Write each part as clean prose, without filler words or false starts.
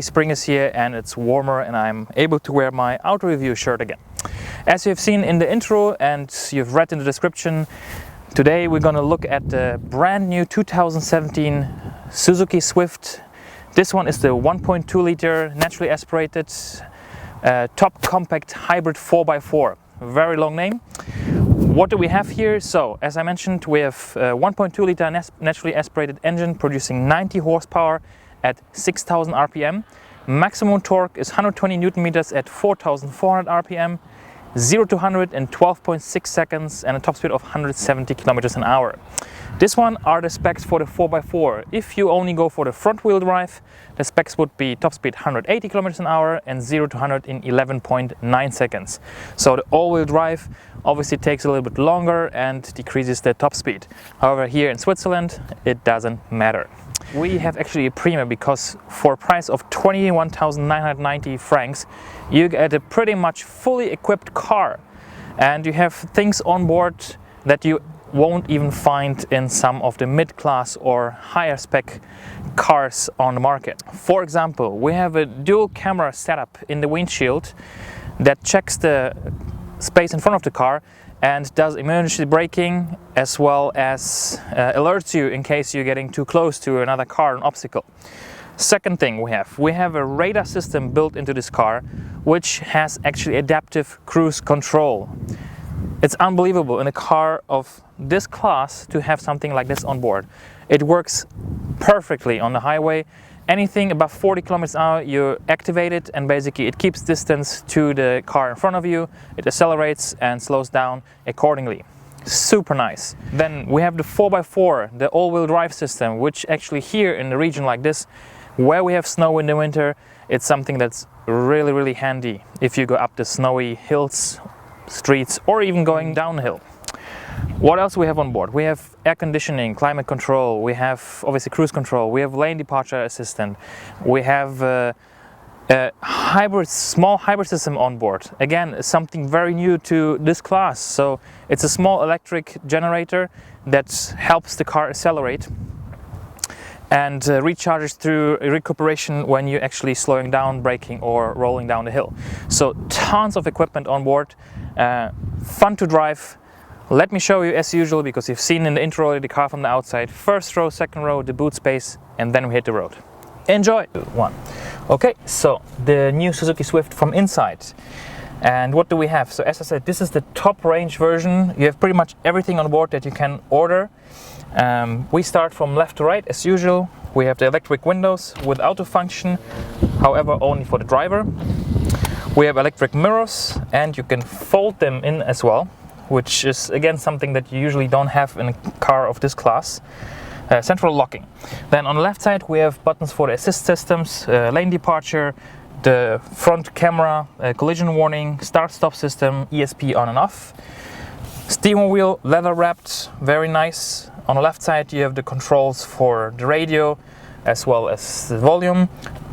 Spring is here and it's warmer and I'm able to wear my AutoReview shirt again. As you've seen in the intro and you've read in the description, today we're going to look at the brand new 2017 Suzuki Swift. This one is the 1.2 liter naturally aspirated top compact hybrid 4x4. Very long name. What do we have here? So, as I mentioned, we have a 1.2 liter naturally aspirated engine producing 90 horsepower at 6,000 RPM. Maximum torque is 120 Newton meters at 4,400 RPM. 0 to 100 in 12.6 seconds and a top speed of 170 kilometers an hour. This one are the specs for the 4x4. If you only go for the front wheel drive, the specs would be top speed 180 kilometers an hour and 0 to 100 in 11.9 seconds. So the all-wheel drive obviously takes a little bit longer and decreases the top speed. However, here in Switzerland, it doesn't matter. We have actually a premium because for a price of 21,990 francs, you get a pretty much fully equipped car, and you have things on board that you won't even find in some of the mid-class or higher spec cars on the market. For example, we have a dual camera setup in the windshield that checks the space in front of the car and does emergency braking, as well as alerts you in case you're getting too close to another car, an obstacle. Second thing we have a radar system built into this car, which has actually adaptive cruise control. It's unbelievable in a car of this class to have something like this on board. It works perfectly on the highway. Anything above 40 kilometers an hour, you activate it and basically it keeps distance to the car in front of you. It accelerates and slows down accordingly. Super nice. Then we have the 4x4, the all-wheel drive system, which actually here in the region like this, where we have snow in the winter, it's something that's really handy if you go up the snowy hills, streets, or even going downhill. What else we have on board? We have air conditioning, climate control, we have obviously cruise control, we have lane departure assistant, we have a small hybrid system on board. Again, something very new to this class. So it's a small electric generator that helps the car accelerate and recharges through recuperation when you're actually slowing down, braking or rolling down the hill. So tons of equipment on board, fun to drive. Let me show you as usual, because you've seen in the intro already the car from the outside. First row, second row, the boot space, and then we hit the road. Enjoy! One. Okay, so the new Suzuki Swift from inside. And what do we have? So as I said, this is the top range version. You have pretty much everything on board that you can order. We start from left to right as usual. We have the electric windows with auto function, however only for the driver. We have electric mirrors and you can fold them in as well, which is again something that you usually don't have in a car of this class. Central locking. Then on the left side we have buttons for the assist systems, lane departure, the front camera, collision warning, start-stop system, ESP on and off. Steering wheel leather wrapped, very nice. On the left side you have the controls for the radio as well as the volume.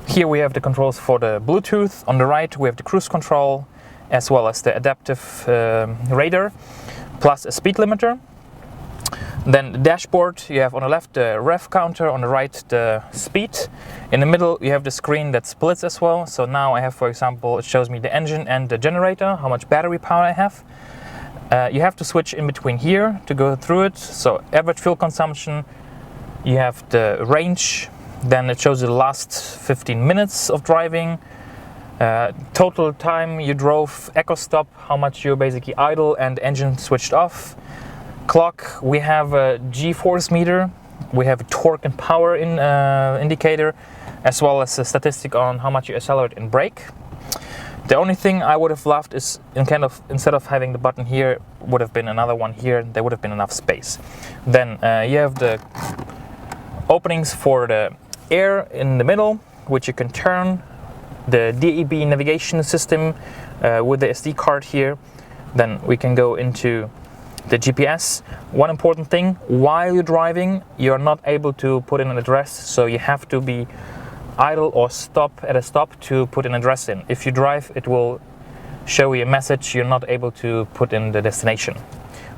Here we have the controls for the Bluetooth. On the right we have the cruise control as well as the adaptive radar, plus a speed limiter. Then the dashboard, you have on the left the rev counter, on the right the speed. In the middle you have the screen that splits as well. So now I have, for example, it shows me the engine and the generator, how much battery power I have. You have to switch in between here to go through it. So average fuel consumption, you have the range, then it shows you the last 15 minutes of driving. Total time you drove, echo stop, how much you're basically idle and engine switched off. Clock, we have a G-force meter, we have a torque and power indicator, as well as a statistic on how much you accelerate and brake. The only thing I would have loved is instead of having the button here, would have been another one here. There would have been enough space. Then you have the openings for the air in the middle, which you can turn. The DEB navigation system with the SD card here. Then we can go into the GPS. One important thing, while you're driving, you're not able to put in an address, so you have to be idle or stop at a stop to put an address in. If you drive, it will show you a message you're not able to put in the destination.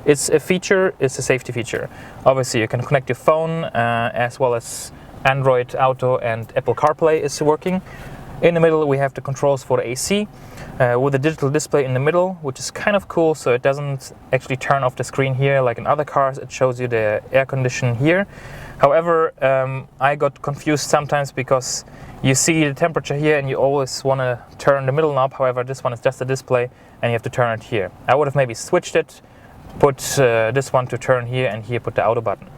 It's a feature, it's a safety feature. Obviously you can connect your phone as well as Android Auto and Apple CarPlay is working. In the middle we have the controls for the AC with a digital display in the middle, which is kind of cool, so it doesn't actually turn off the screen here like in other cars. It shows you the air condition here. However, I got confused sometimes because you see the temperature here and you always want to turn the middle knob. However, this one is just a display and you have to turn it here. I would have maybe switched it, put this one to turn here, and here put the auto button.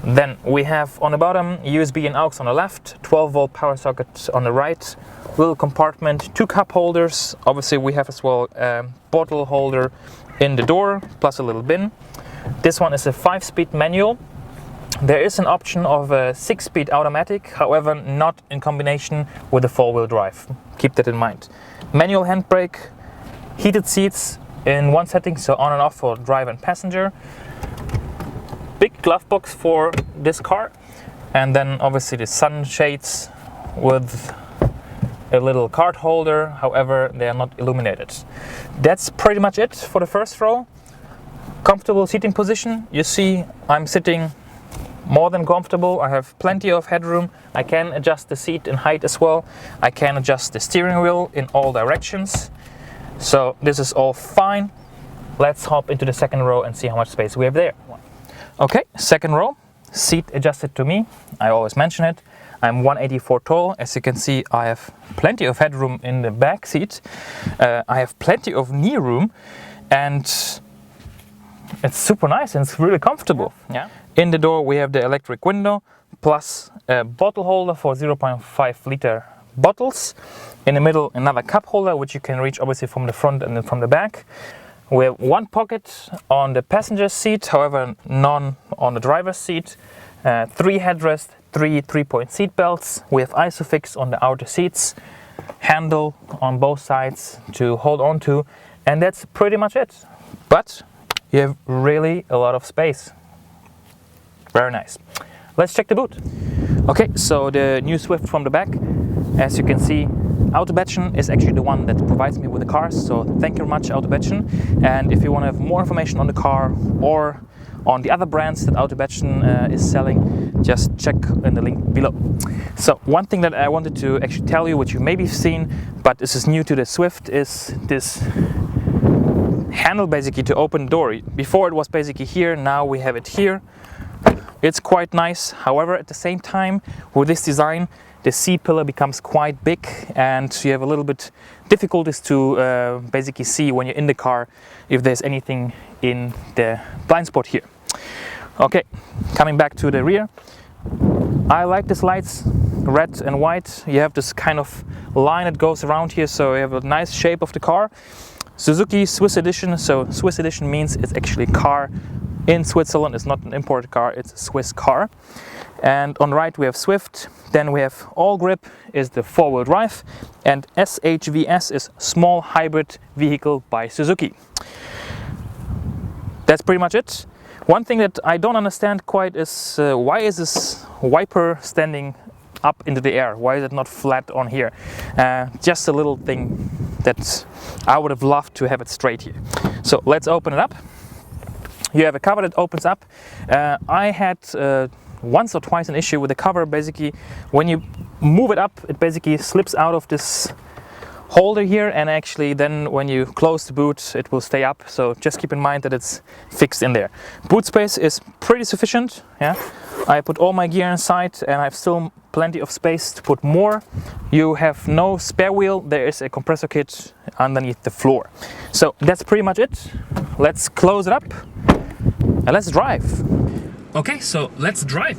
Then we have on the bottom USB and aux on the left, 12-volt power socket on the right, little compartment, 2 cup holders. Obviously we have as well a bottle holder in the door, plus a little bin. This one is a 5-speed manual. There is an option of a 6-speed automatic, however not in combination with a 4-wheel drive. Keep that in mind. Manual handbrake, heated seats in one setting, so on and off for driver and passenger. Big glove box for this car, and then obviously the sunshades with a little card holder, however they are not illuminated. That's pretty much it for the first row. Comfortable seating position. You see I'm sitting more than comfortable. I have plenty of headroom. I can adjust the seat in height as well. I can adjust the steering wheel in all directions. So this is all fine. Let's hop into the second row and see how much space we have there. Okay, second row, seat adjusted to me. I always mention it. I'm 184 tall. As you can see, I have plenty of headroom in the back seat. I have plenty of knee room, and it's super nice and it's really comfortable. Yeah. In the door we have the electric window plus a bottle holder for 0.5 liter bottles. In the middle another cup holder which you can reach obviously from the front and then from the back. We have 1 pocket on the passenger seat, however none on the driver's seat. 3 headrests, 3 3-point seat belts. We have Isofix on the outer seats, handle on both sides to hold on to, and that's pretty much it. But you have really a lot of space. Very nice. Let's check the boot. Okay, so the new Swift from the back. As you can see, Bettschen is actually the one that provides me with the cars, so thank you very much Bettschen. And if you want to have more information on the car or on the other brands that Bettschen is selling, just check in the link below. So one thing that I wanted to actually tell you, which you maybe have seen, but this is new to the Swift, is this handle basically to open the door. Before it was basically here, now we have it here. It's quite nice. However, at the same time, with this design, the C-pillar becomes quite big and you have a little bit difficulties to basically see when you're in the car if there's anything in the blind spot here. Okay, coming back to the rear. I like these lights, red and white. You have this kind of line that goes around here, so you have a nice shape of the car. Suzuki Swiss Edition, so Swiss Edition means it's actually a car in Switzerland. It's not an imported car, it's a Swiss car. And on the right we have Swift, then we have Allgrip is the 4-wheel drive, and SHVS is small hybrid vehicle by Suzuki. That's pretty much it. One thing that I don't understand quite is why is this wiper standing up into the air? Why is it not flat on here? Just a little thing that I would have loved to have it straight here. So let's open it up. You have a cover that opens up. I had once or twice an issue with the cover. Basically, when you move it up, it basically slips out of this holder here, and actually then when you close the boot, it will stay up. So just keep in mind that it's fixed in there. Boot space is pretty sufficient. Yeah, I put all my gear inside, and I have still plenty of space to put more. You have no spare wheel. There is a compressor kit underneath the floor. So that's pretty much it. Let's close it up and let's drive. Okay, so let's drive.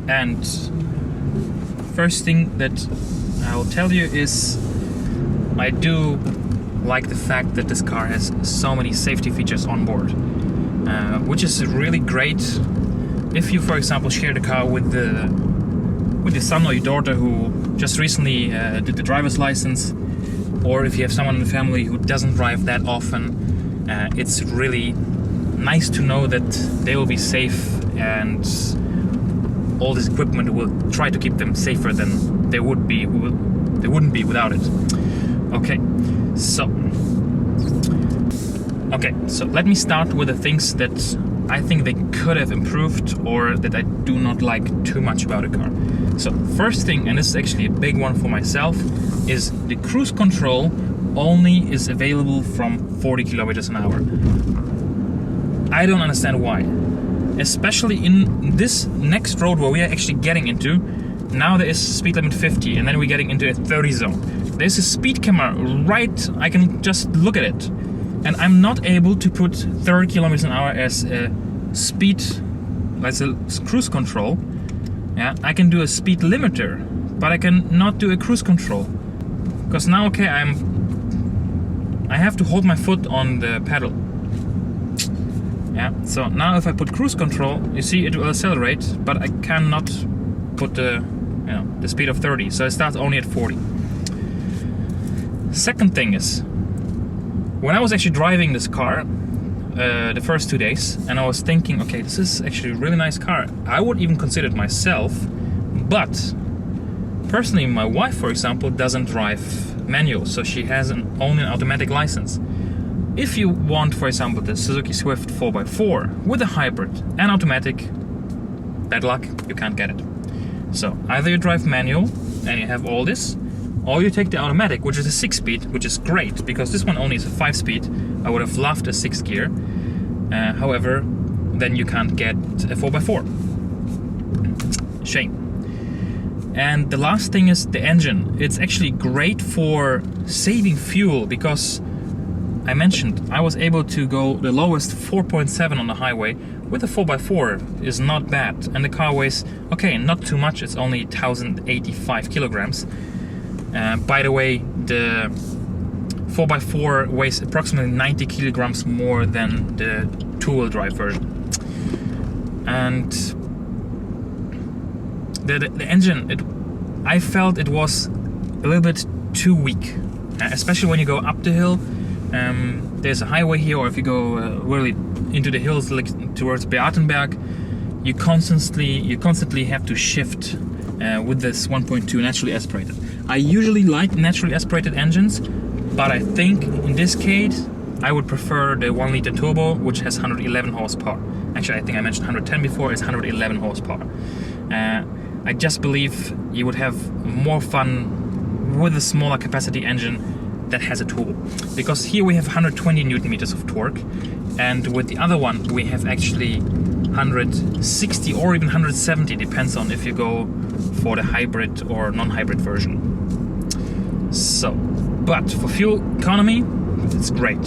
And first thing that I'll tell you is I do like the fact that this car has so many safety features on board, which is really great if you, for example, share the car with your son or your daughter who just recently did the driver's license, or if you have someone in the family who doesn't drive that often. It's really nice to know that they will be safe, and all this equipment will try to keep them safer than they wouldn't be without it. Okay, so let me start with the things that I think they could have improved, or that I do not like too much about a car. So first thing, and this is actually a big one for myself, is the cruise control only is available from 40 kilometers an hour. I don't understand why. Especially in this next road where we are actually getting into, now there is speed limit 50 and then we're getting into a 30 zone. There's a speed camera right, I can just look at it. And I'm not able to put 30 kilometers an hour as a speed, as a cruise control. Yeah, I can do a speed limiter, but I can not do a cruise control. Because now, okay, I have to hold my foot on the pedal. Yeah, so now if I put cruise control, you see it will accelerate, but I cannot put the speed of 30. So it starts only at 40. Second thing is, when I was actually driving this car the first 2 days, and I was thinking, okay, this is actually a really nice car. I would even consider it myself, but personally, my wife, for example, doesn't drive manual, so she has only an automatic license. If you want, for example, the Suzuki Swift 4x4 with a hybrid and automatic, bad luck, you can't get it. So either you drive manual and you have all this, or you take the automatic, which is a 6-speed, which is great, because this one only is a 5-speed. I would have loved a 6 gear. However, then you can't get a 4x4. Shame. And the last thing is the engine. It's actually great for saving fuel, because I mentioned I was able to go the lowest 4.7 on the highway with a 4x4 is not bad. And the car weighs, okay, not too much, it's only 1,085 kilograms. By the way, the 4x4 weighs approximately 90 kilograms more than the two-wheel drive version. And the engine, I felt it was a little bit too weak, especially when you go up the hill. There's a highway here, or if you go really into the hills like towards Beatenberg, you constantly have to shift with this 1.2 naturally aspirated. I usually like naturally aspirated engines, but I think in this case I would prefer the 1 liter turbo, which has 111 horsepower. Actually, I think I mentioned 110 before, it's 111 horsepower. I just believe you would have more fun with a smaller capacity engine that has a turbo, because here we have 120 Newton meters of torque, and with the other one we have actually 160 or even 170, depends on if you go for the hybrid or non-hybrid version. So, but for fuel economy, it's great.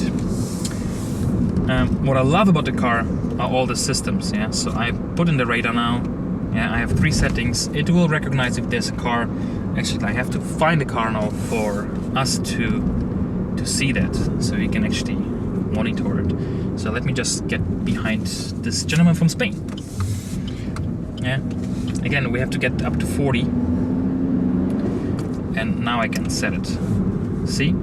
What I love about the car are all the systems. Yeah, so I put in the radar now. Yeah, I have 3 settings. It will recognize if there's a car. Actually, I have to find the car now for us to see that, so we can actually monitor it. So let me just get behind this gentleman from Spain. Yeah, again, we have to get up to 40, and now I can set it. See,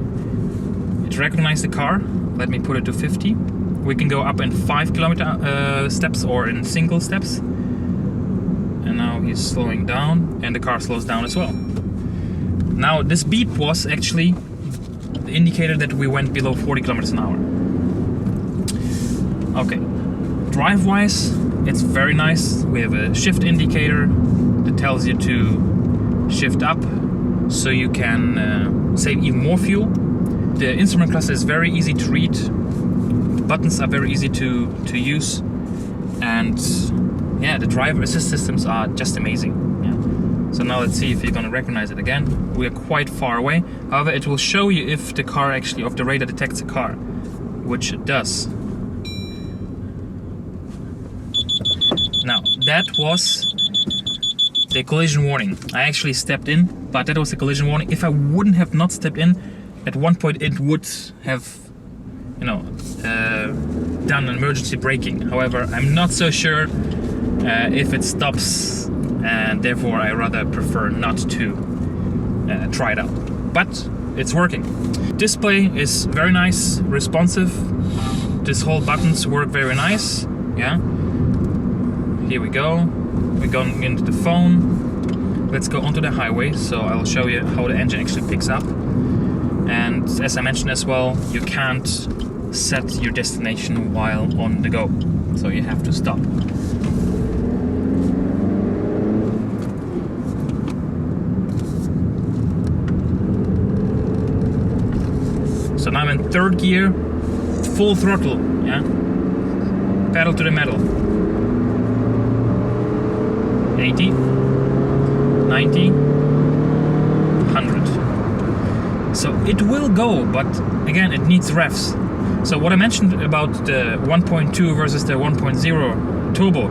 it recognized the car. Let me put it to 50. We can go up in 5 kilometer steps or in single steps. And now he's slowing down, and the car slows down as well. Now this beep was actually the indicator that we went below 40 kilometers an hour. Okay, drive-wise, it's very nice. We have a shift indicator that tells you to shift up, so you can save even more fuel. The instrument cluster is very easy to read. The buttons are very easy to use, and yeah, the driver assist systems are just amazing. Yeah. So now let's see if you're gonna recognize it again. We are quite far away. However, it will show you if the car actually, if the radar detects a car, which it does. Now, that was the collision warning. I actually stepped in, but that was the collision warning. If I wouldn't have not stepped in, at one point it would have, done emergency braking. However, I'm not so sure if it stops, and therefore I rather prefer not to try it out. But it's working. Display is very nice, responsive. This whole buttons work very nice. Yeah. Here we go. We're going into the phone. Let's go onto the highway, so I'll show you how the engine actually picks up. And as I mentioned as well, you can't set your destination while on the go. So you have to stop. So now I'm in third gear, full throttle, yeah? Pedal to the metal. 80, 90, 100. So it will go, but again, it needs revs. So what I mentioned about the 1.2 versus the 1.0 turbo,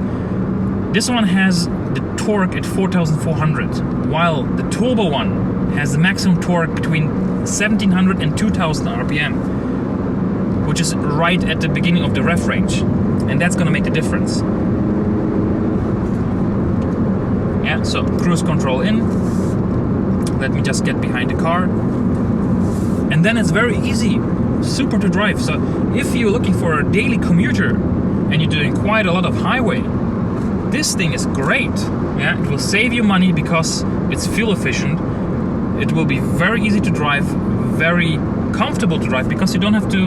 this one has the torque at 4,400, while the turbo one has the maximum torque between 1,700 and 2,000 RPM, which is right at the beginning of the rev range, and that's gonna make the difference. Yeah, so cruise control in. Let me just get behind the car. And then it's very easy, super to drive. So if you're looking for a daily commuter and you're doing quite a lot of highway, this thing is great. Yeah, it will save you money because it's fuel efficient. It will be very easy to drive, very comfortable to drive because you don't have to,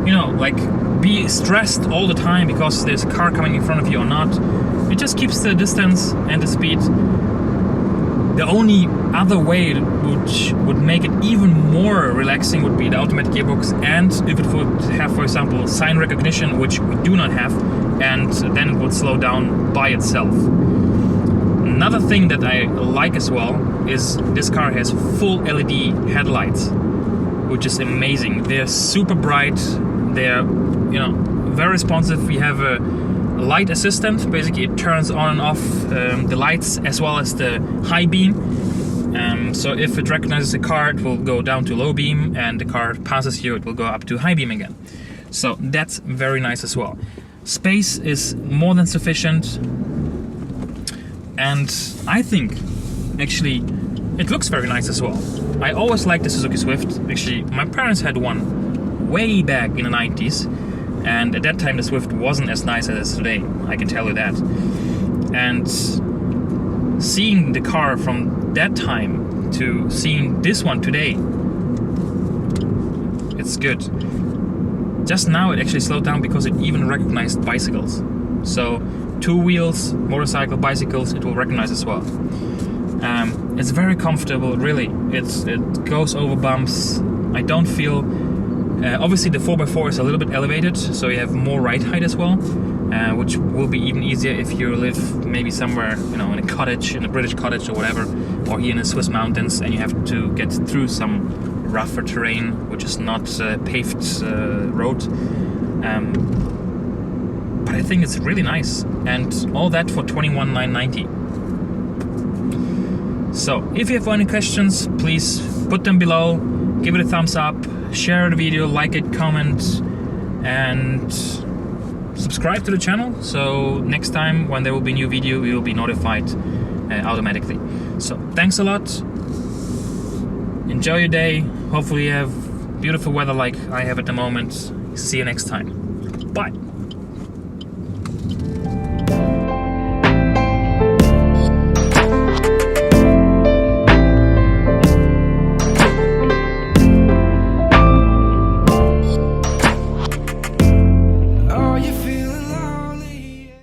you know, like be stressed all the time because there's a car coming in front of you or not. It just keeps the distance and the speed. The only other way which would make it even more relaxing would be the automatic gearbox, and if it would have, for example, sign recognition, which we do not have, and then it would slow down by itself. Another thing that I like as well is this car has full LED headlights, which is amazing. They're super bright. They're, you know, very responsive. We have a light assistant. Basically, it turns on and off the lights as well as the high beam. So if it recognizes a car, it will go down to low beam, and the car passes you, it will go up to high beam again. So that's very nice as well. Space is more than sufficient, and I think actually it looks very nice as well. I always liked the Suzuki Swift. Actually, my parents had one way back in the 90s, and at that time the Swift wasn't as nice as it is today, I can tell you that. And seeing the car from that time to seeing this one today, it's good. Just now it actually slowed down because it even recognized bicycles. So 2 wheels, motorcycle, bicycles, it will recognize as well. It's very comfortable, really. It goes over bumps. I don't feel... obviously the 4x4 is a little bit elevated, so you have more ride height as well, which will be even easier if you live maybe somewhere, you know, in a cottage, in a British cottage or whatever, or here in the Swiss mountains, and you have to get through some rougher terrain, which is not paved road. But I think it's really nice, and all that for 21,990. So if you have any questions, please put them below, give it a thumbs up, share the video, like it, comment, and subscribe to the channel, so next time when there will be a new video you will be notified automatically. So thanks a lot, enjoy your day, hopefully you have beautiful weather like I have at the moment. See you next time, bye.